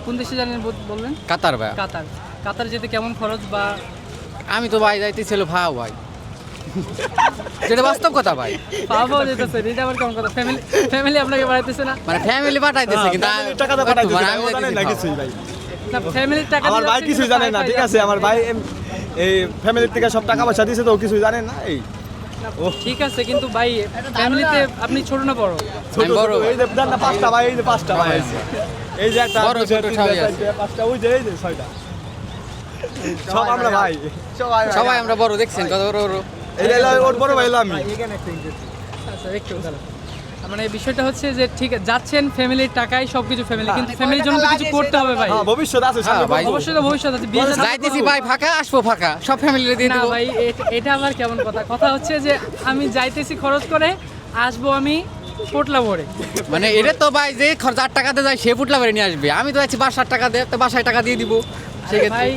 কোন দেশে জানেন বললেন? কাতার ভাই। কাতার। কাতার যেতে কেমন খরচ বা? আমি তো ভাই যাইতেছিল ভাও ভাই, যেটা বাস্তব কথা ভাই। পাওয়া যেতেছে, এটা আবার কেমন কথা? ফ্যামিলি আপনাকে বাড়াইতেছে না? মানে ফ্যামিলি পাঠাইতেছে কিন্তু টাকা তো পাঠাইতেছে, মানে আমি ও জানেন না যাইতেছি কিছুই ভাই। না, ফ্যামিলির টাকা আমার দিয়ে ভাই যাচ্ছে, কিছুই কিন্তু জানে না, ভাই ঠিক আছে? যাচ্ছে। আমার ভাই এই ফ্যামিলির থেকে সব টাকা পয়সা দিয়েছে, তো ও কিছুই জানে না। এই না, ঠিক আছে, কিন্তু ভাই ফ্যামিলিতে আপনি ছোট না বড়? ছোট আমি বড় ছোট, এই যে দেন না পাঁচটা ভাই, এই যে পাঁচটা ভাই আছে। এই যে একটা, বড় দুইটা, ছোট তিনটা, সবাই আছে। চারটা, পাঁচটা, ওই যে এই যে ছয়টা, সব আমরা ভাই। সবাই আমরা বড়, দেখছেন কত বড় বড়। এই যে ওর বড় ভাই হলো আমি। আচ্ছা, একটু দাঁড়ান। মানে বিষয়টা হচ্ছে যে ঠিক আছে, যাচ্ছেন ফ্যামিলির টাকায় সবকিছু ফ্যামিলি, কিন্তু ফ্যামিলির জন্য তো কিছু করতে হবে ভাই। হ্যাঁ, ভবিষ্যৎ আছে সামনে। হ্যাঁ, ভাই। অবশ্যই তো ভবিষ্যৎ আছে, বিয়ে শাদী যাইতেছি করবো। ভাই ফাঁকা, আসবো ফাঁকা, সব ফ্যামিলিরে দিয়ে না দেবো। ভাই, এটা আবার কেমন কথা? কথা হচ্ছে যে আমি যাইতেছি খরচ করে, আসবো আমি পোটলা ভরে। মানে এটা তো ভাই যে 4 টাকাতে যায় সে ফুটলা বেড়ে নিয়ে আসবে, আমি তো যাচ্ছি বাসার টাকা দিয়ে, তো বাসায় টাকা দিয়ে দিব সেক্ষেত্রে। ভাই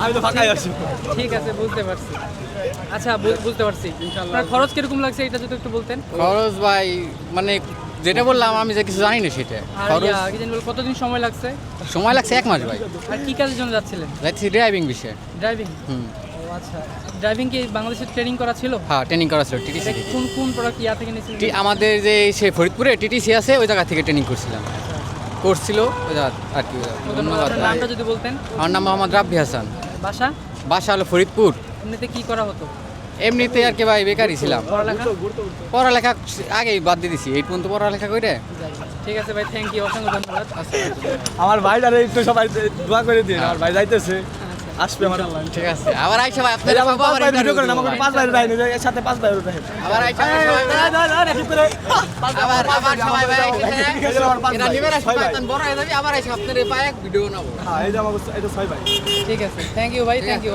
আমি তো ফাঁকাই আছি। ঠিক আছে, বুঝতে পারছি। আচ্ছা, বুঝতে পারছি। আপনার খরচ কিরকম লাগছে এটা যদি একটু বলতেন। খরচ ভাই মানে যেটা বললাম আমি যে কিছু জানি না সেটা। আর খরচ কি জানি বল, কতদিন সময় লাগছে? সময় লাগছে 1 মাস ভাই। আর কি কাজের জন্য যাচ্ছিলেন? যাচ্ছি ড্রাইভিং বিষয়ে। ড্রাইভিং। হুম, ও আচ্ছা, ড্রাইভিং কি বাংলাদেশে ট্রেনিং করা ছিল? হ্যাঁ ট্রেনিং করা ছিল টিটিসি এটা থেকে। কোন কোন প্রোডাক্ট ইয়া থেকে নিয়েছিলেন? আমাদের যে সে ফরিদপুরে টিটিসি আছে ওই জায়গা থেকে ট্রেনিং করছিলাম, করছিল ওই জায়গা আর কি। ধন্যবাদ আপনার ভাই। নামটা যদি বলতেন। আমার নাম মোহাম্মদ রাব্বি হাসান, বাসা? বাসা হলো ফরিদপুর। এমনিতে কি করা হতো? এমনিতে আর কি ভাই বেকারই ছিলাম, পড়ালেখা? পড়ালেখা আগেই বাদ দিয়ে দিছি, এই পর্যন্ত পড়ালেখা করে। ঠিক আছে ভাই, থ্যাংক ইউ, অসংখ্য ধন্যবাদ। আমার ভাইটারে একটু সবাই দোয়া করে দিন, আমার ভাই যাইতেছে, আসবে আমার। ঠিক আছে, আবার আইসা ভাই এই আপনার যে আমার পাঁচ ভাই ভিডিও করেন, আমাকে 5 ভাই রাখেন, এর সাথে 5 ভাই রাখেন। আবার আইসা ভাই সবাই আবার সবাই ভাই এরা নিবে না সবাই তখন বড় হয়ে যাবে, আবার আইসা আপনার পায়ে ভিডিও বানাবো। হ্যাঁ, এই যে আমার, এই তো 6 ভাই। ঠিক আছে, থ্যাংক ইউ ভাই, থ্যাংক ইউ।